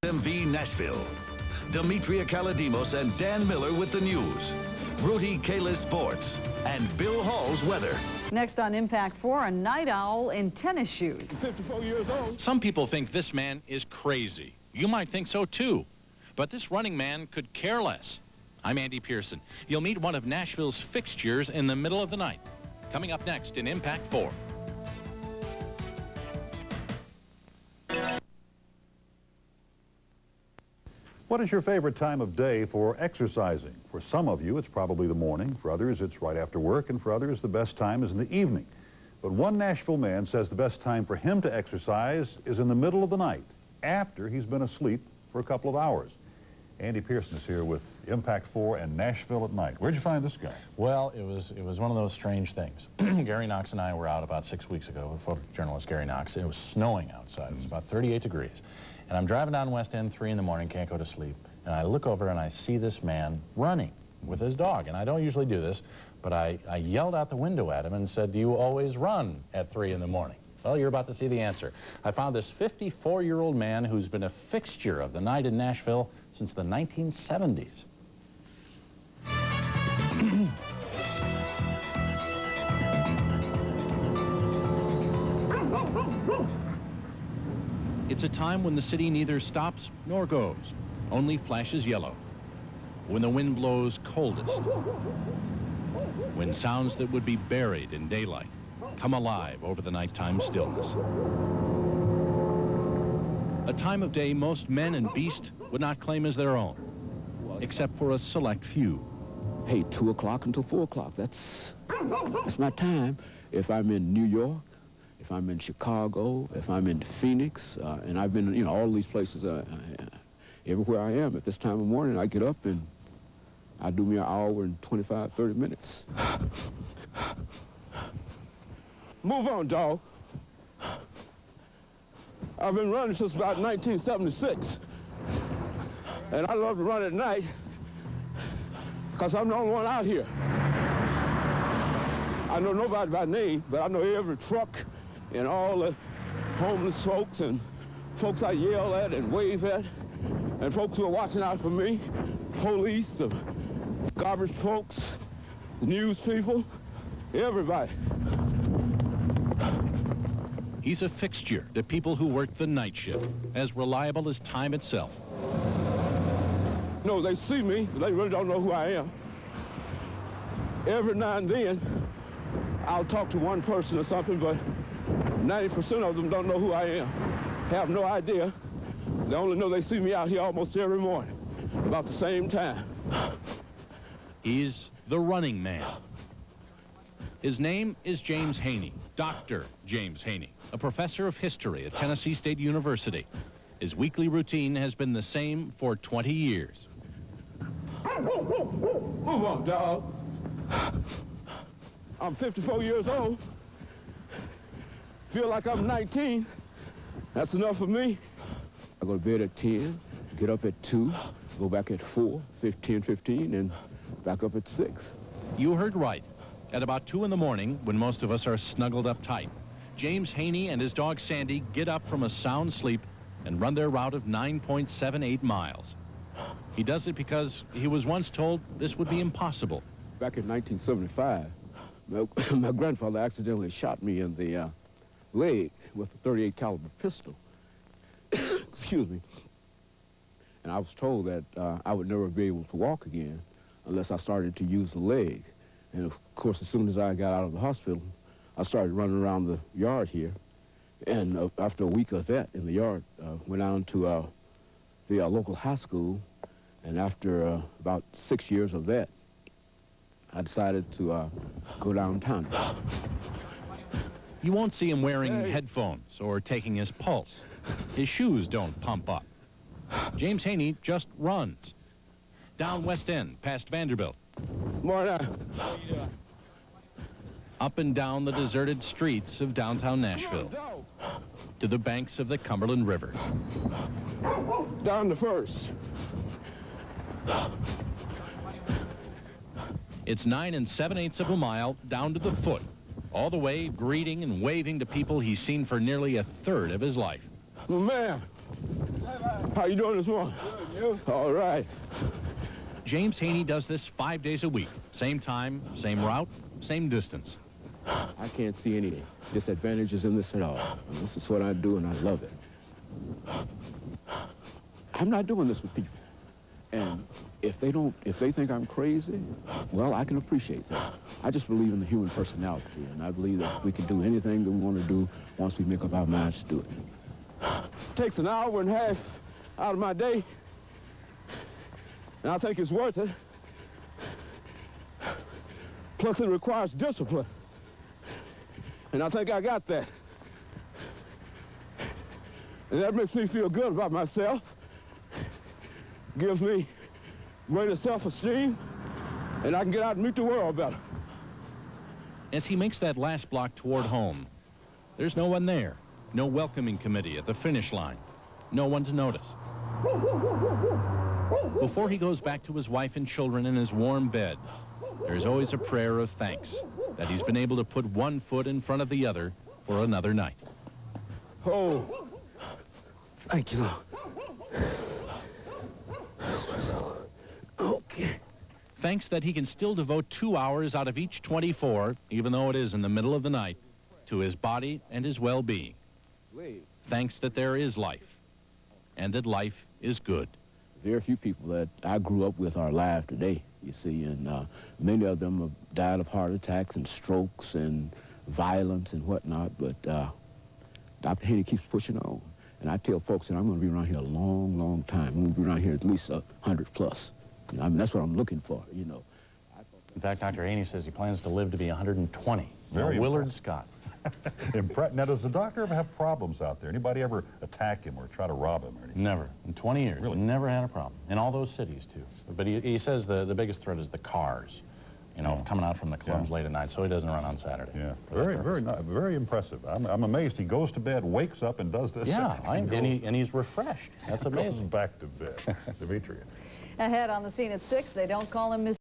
MV Nashville. Demetria Kaladimos and Dan Miller with the news. Rudy Kalis sports. And Bill Hall's weather. Next on Impact 4, a night owl in tennis shoes. 54 years old. Some people think this man is crazy. You might think so too. But this running man could care less. I'm Andy Pearson. You'll meet one of Nashville's fixtures in the middle of the night. Coming up next in Impact 4. What is your favorite time of day for exercising? For some of you, it's probably the morning. For others, it's right after work. And for others, the best time is in the evening. But one Nashville man says the best time for him to exercise is in the middle of the night, after he's been asleep for a couple of hours. Andy Pearson is here with Impact 4 and Nashville at Night. Where'd you find this guy? Well, it was one of those strange things. Gary Knox and I were out about 6 weeks ago with photojournalist Gary Knox. It was snowing outside. It was about 38 degrees. And I'm driving down West End, 3 in the morning, can't go to sleep. And I look over and I see this man running with his dog. And I don't usually do this, but I yelled out the window at him and said, "Do you always run at 3 in the morning?" Well, you're about to see the answer. I found this 54-year-old man who's been a fixture of the night in Nashville since the 1970s. It's a time when the city neither stops nor goes, only flashes yellow. When the wind blows coldest. When sounds that would be buried in daylight come alive over the nighttime stillness. A time of day most men and beast would not claim as their own, except for a select few. Hey, 2 o'clock until 4 o'clock, that's my time. If I'm in New York, if I'm in Chicago, if I'm in Phoenix, and I've been, you know, all these places, everywhere I am at this time of the morning, I get up and I do me an hour and 25, 30 minutes. Move on, dog. I've been running since about 1976. And I love to run at night because I'm the only one out here. I know nobody by name, but I know every truck and all the homeless folks and folks I yell at and wave at, and folks who are watching out for me, police, the garbage folks, the news people, everybody. He's a fixture to people who work the night shift, as reliable as time itself. No, they see me, but they really don't know who I am. Every now and then, I'll talk to one person or something, but 90% of them don't know who I am, have no idea. They only know they see me out here almost every morning, about the same time. He's the running man. His name is James Drjhaney, Dr. James Drjhaney, a professor of history at Tennessee State University. His weekly routine has been the same for 20 years. Move on, dog. I'm 54 years old. Feel like I'm 19. That's enough for me. I go to bed at 10, get up at 2, go back at 4, 15, and back up at 6. You heard right. At about 2 in the morning, when most of us are snuggled up tight, James Drjhaney and his dog Sandy get up from a sound sleep and run their route of 9.78 miles. He does it because he was once told this would be impossible. Back in 1975, my grandfather accidentally shot me in the leg with a .38 caliber pistol. Excuse me. And I was told that I would never be able to walk again unless I started to use the leg. And of course, as soon as I got out of the hospital, I started running around the yard here. And after a week of that in the yard, went down to the local high school. And after about 6 years of that, I decided to go downtown. You won't see him wearing headphones or taking his pulse. His shoes don't pump up. James Drjhaney just runs. Down West End, past Vanderbilt. Morning. Up and down the deserted streets of downtown Nashville. To the banks of the Cumberland River. Down to First. It's 9 7/8 of a mile down to the foot, all the way greeting and waving to people he's seen for nearly a third of his life. Man. How you doing this morning? Good, you? All right. James Haney does this 5 days a week. Same time, same route, same distance. I can't see any disadvantages in this at all. And this is what I do, and I love it. I'm not doing this with people. And if they think I'm crazy, well, I can appreciate that. I just believe in the human personality, and I believe that we can do anything that we want to do once we make up our minds to do it. Takes an hour and a half out of my day, and I think it's worth it. Plus, it requires discipline, and I think I got that. And that makes me feel good about myself. Gives me greater self-esteem, and I can get out and meet the world better. As he makes that last block toward home, there's no one there. No welcoming committee at the finish line. No one to notice. Before he goes back to his wife and children in his warm bed, there's always a prayer of thanks that he's been able to put one foot in front of the other for another night. Oh, Thank you, Lord. Okay. Thanks that he can still devote 2 hours out of each 24, even though it is in the middle of the night, to his body and his well-being. Thanks that there is life, and that life is good. Very few people that I grew up with are alive today, you see, and many of them have died of heart attacks and strokes and violence and whatnot, but Dr. Haney keeps pushing on. And I tell folks that I'm going to be around here a long, long time. I'm going to be around here at least 100 plus. I mean, that's what I'm looking for, you know. In fact, Dr. Haney says he plans to live to be 120. Very Willard Scott. Now, does the doctor ever have problems out there? Anybody ever attack him or try to rob him or anything? Never. In 20 years. Really? Never had a problem. In all those cities, too. But he says the biggest threat is the cars, you know, coming out from the clubs late at night, so he doesn't run on Saturday. Yeah, very impressive. I'm amazed he goes to bed, wakes up, and does this. Yeah, and he's refreshed. That's amazing. Goes back to bed. Demetria. Ahead on the scene at 6, they don't call him Mr.